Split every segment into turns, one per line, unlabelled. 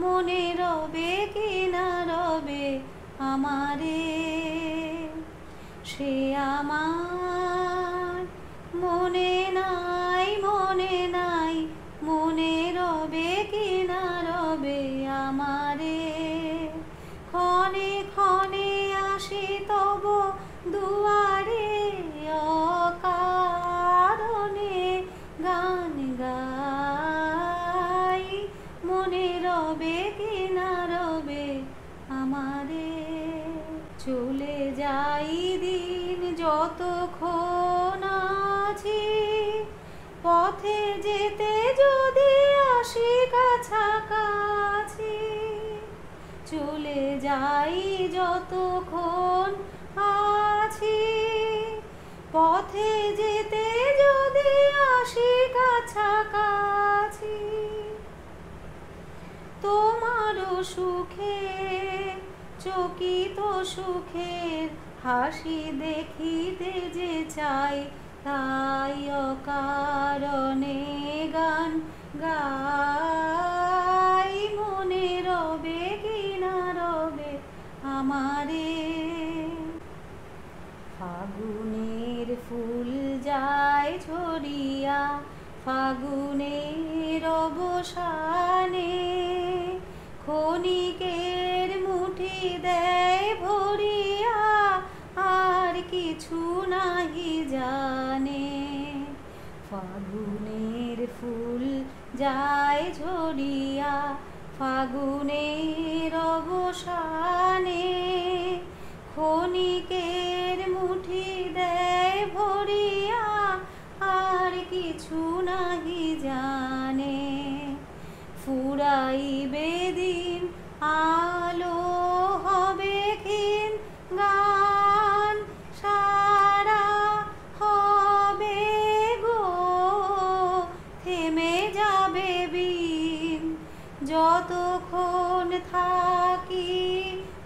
মনে রবে কি না রবে আমারে। সে আমার মনে নাই, মনে নাই, মনে রবে কি না রবে আমারে। ক্ষণে ক্ষণে আসি তব দুয়ারে, অকারণে গান গাই, মনে রবে কি না রবে আমারে। চলে যাই দিন যতক্ষণ আছি, পথে যেতে যদি আসি কাছাকাছি। চলে যাই যতক্ষণ আছি, পথে যেতে যদি আসি কাছাকাছি। তোমারও সুখে চকিত সুখের হাসি দেখিতে যে চাই, তাই অকারণে গান গাই, মনে রবে কি না রবে আমারে। ফাগুনের ফুল যায় ঝরিয়া ফাগুনের অবসানে, ক্ষণিকের মুঠি দেয় ভরিয়া, আর কিছু নাহি জানে। ফাগুনের ফুল যায় ঝরিয়া ফাগুনের অবসানে, ক্ষণিকের মুঠি দেয় ভরিয়া, আর কিছু নাহি জানে। ফুরাইবে দিন আলো হবে ক্ষীণ, গান সারা হবে গো থেমে যাবে বিন। যতক্ষণ থাকি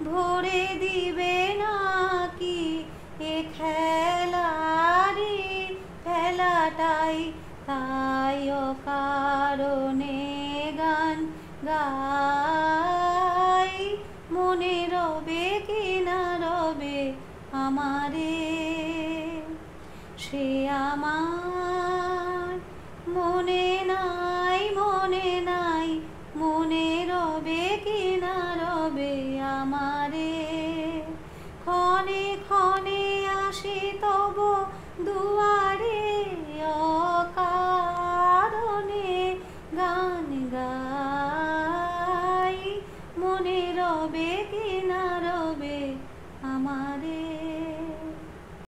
ভরে দিবে নাকি এ খেলারি খেলাটাই, তাই অকারণে গান গাই, মনে রবে কি না রবে আমারে। সে আমার মনে নাই, মনে নাই, মনে রবে কি না রবে আমারে। ক্ষণে ক্ষণে আসি তব দুয়ারে, অকারণে গান গাই, মনে রবে কি না রবে আমারে।